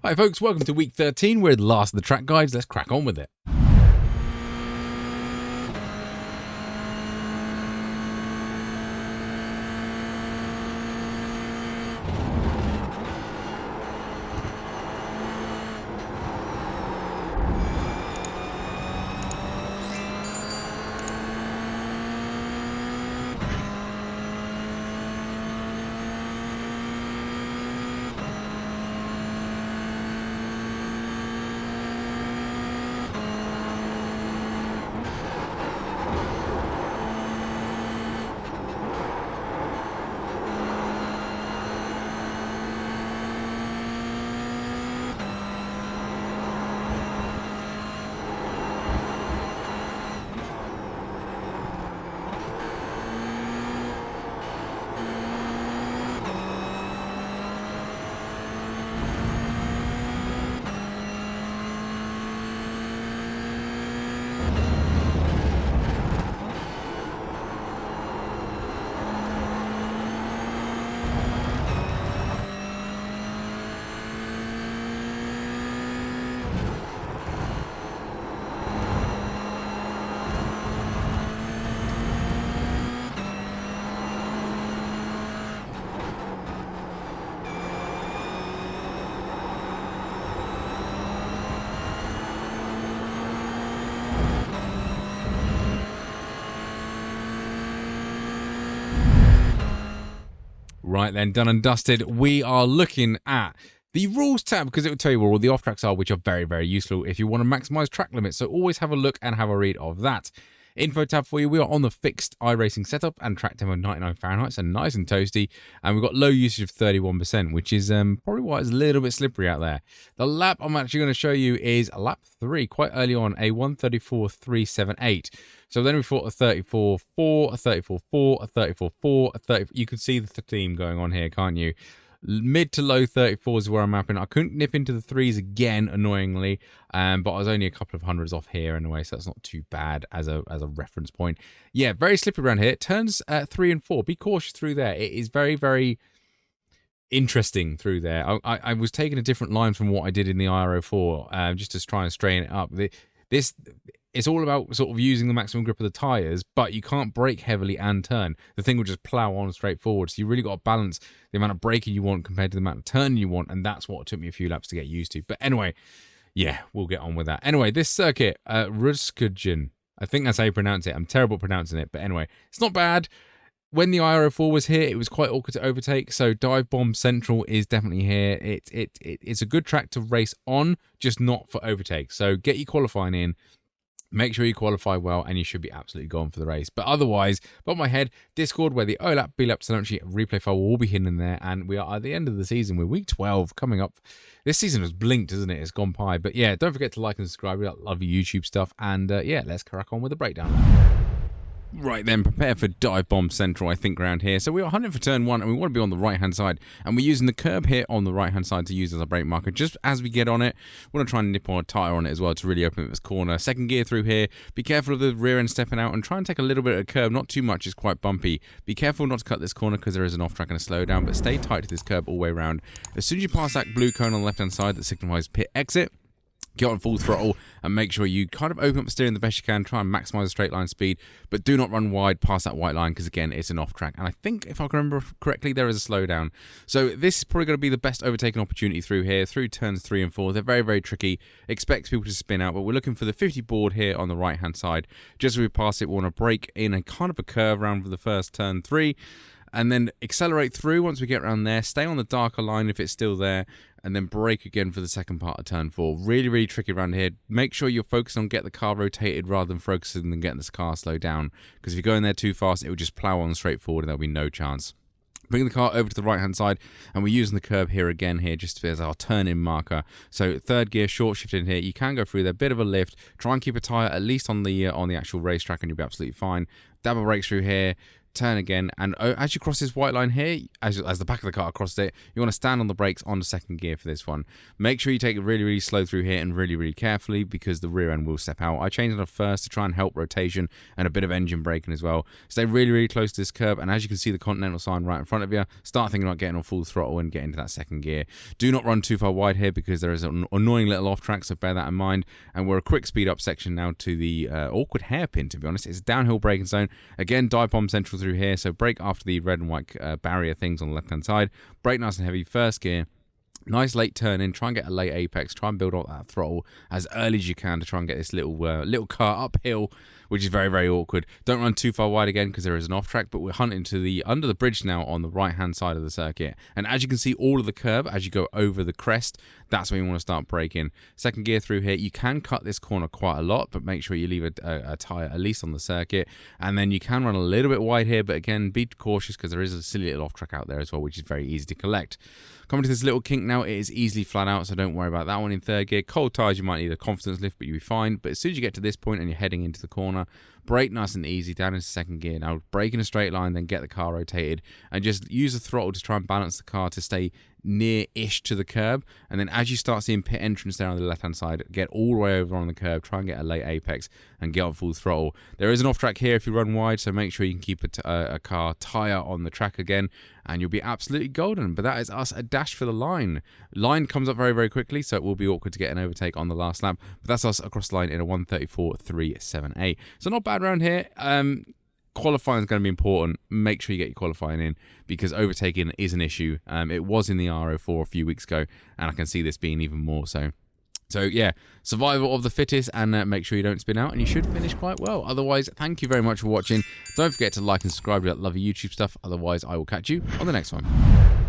Hi folks, welcome to week 13. We're the last of the track guides. Let's crack on with it. Right then, done and dusted. We are looking at the rules tab because it will tell you where all the off tracks are, which are very, very useful if you want to maximize track limits. So always have a look and have a read of that. Info tab for you. We are on the fixed iRacing setup and track temp of 99 Fahrenheit, so nice and toasty. And we've got low usage of 31%, which is probably why it's a little bit slippery out there. The lap I'm actually going to show you is lap 3, quite early on, a 134.378. So then we fought a 34.4, a 34.4, a 34.4, a 30. You can see the theme going on here, can't you? Mid to low 34s is where I'm mapping. I couldn't nip into the 3s again, annoyingly, but I was only a couple of hundreds off here anyway, so that's not too bad as a reference point. Yeah, very slippery around here. Turns 3 and 4. Be cautious through there. It is very, very interesting through there. I was taking a different line from what I did in the IRO4 just to try and straighten it up. It's all about sort of using the maximum grip of the tyres, but you can't brake heavily and turn. The thing will just plow on straight forward. So you really got to balance the amount of braking you want compared to the amount of turning you want, and that's what took me a few laps to get used to. But anyway, yeah, we'll get on with that. Anyway, this circuit, Rudskogen, I think that's how you pronounce it. I'm terrible at pronouncing it, but anyway, it's not bad. When the IRO4 was here, it was quite awkward to overtake, so Dive Bomb Central is definitely here. It's a good track to race on, just not for overtake. So get your qualifying in. Make sure you qualify well, and you should be absolutely gone for the race. But otherwise, above my head, Discord, where the O-Lap, B-Lap telemetry replay file will all be hidden in there. And we are at the end of the season. We're week 12 coming up. This season has blinked, isn't it? It's gone by. But yeah, don't forget to like and subscribe. We love your YouTube stuff. And yeah, let's crack on with the breakdown. Right then, prepare for Dive Bomb Central, I think, around here. So we are hunting for turn 1, and we want to be on the right-hand side. And we're using the curb here on the right-hand side to use as a brake marker. Just as we get on it, we want to try and nip on a tyre on it as well to really open up this corner. Second gear through here. Be careful of the rear end stepping out and try and take a little bit of a curb. Not too much, it's quite bumpy. Be careful not to cut this corner because there is an off-track and a slowdown, but stay tight to this curb all the way around. As soon as you pass that blue cone on the left-hand side that signifies pit exit, get on full throttle and make sure you kind of open up the steering the best you can. Try and maximize the straight line speed, but do not run wide past that white line because, again, it's an off track. And I think, if I can remember correctly, there is a slowdown. So this is probably going to be the best overtaking opportunity through here, through turns 3 and 4. They're very, very tricky. Expect people to spin out, but we're looking for the 50 board here on the right-hand side. Just as we pass it, we want to brake in a kind of a curve around for the first turn 3. And then accelerate through once we get around there. Stay on the darker line if it's still there. And then brake again for the second part of turn 4. Really, really tricky around here. Make sure you're focused on get the car rotated rather than focusing on getting this car slowed down. Because if you go in there too fast, it will just plow on straight forward and there'll be no chance. Bring the car over to the right-hand side, and we're using the curb here again here just as our turn-in marker. So third gear, short shift in here. You can go through there, bit of a lift. Try and keep a tyre at least on the actual racetrack, and you'll be absolutely fine. Double brakes through here. turn again, and as you cross this white line here, as the back of the car crossed it, you want to stand on the brakes on the second gear for this one. Make sure you take it really, really slow through here and really, really carefully, because the rear end will step out. I changed it on first to try and help rotation and a bit of engine braking as well. Stay really, really close to this curb, and as you can see the Continental sign right in front of you, start thinking about getting on full throttle and getting into that second gear. Do not run too far wide here, because there is an annoying little off track, so bear that in mind. And we're a quick speed up section now to the awkward hairpin, to be honest. It's a downhill braking zone. Again, dive bomb central through here, so brake after the red and white barrier things on the left hand side. Brake nice and heavy, first gear. Nice late turn in, try and get a late apex, try and build up that throttle as early as you can to try and get this little car uphill, which is very, very awkward. Don't run too far wide again, because there is an off track, but we're hunting to under the bridge now on the right hand side of the circuit. And as you can see, all of the curb, as you go over the crest, that's when you want to start braking. Second gear through here, you can cut this corner quite a lot, but make sure you leave a tyre at least on the circuit. And then you can run a little bit wide here, but again, be cautious, because there is a silly little off track out there as well, which is very easy to collect. Coming to this little kink now, it is easily flat out, so don't worry about that one in third gear. Cold tyres, you might need a confidence lift, but you'll be fine. But as soon as you get to this point and you're heading into the corner, brake nice and easy down into second gear. Now brake in a straight line, then get the car rotated, and just use the throttle to try and balance the car to stay near-ish to the curb. And then as you start seeing pit entrance there on the left-hand side, get all the way over on the curb, try and get a late apex and get on full throttle. There is an off-track here if you run wide, so make sure you can keep a car tyre on the track again, and you'll be absolutely golden. But that is us a dash for the line. Line comes up very, very quickly, so it will be awkward to get an overtake on the last lap, but that's us across the line in a 1:34.378. So not bad round here. Qualifying is going to be important. Make sure you get your qualifying in, because overtaking is an issue. It was in the R04 a few weeks ago, and I can see this being even more so. So yeah, survival of the fittest, and make sure you don't spin out, and you should finish quite well. Otherwise, thank you very much for watching. Don't forget to like and subscribe to that lovely YouTube stuff. Otherwise, I will catch you on the next one.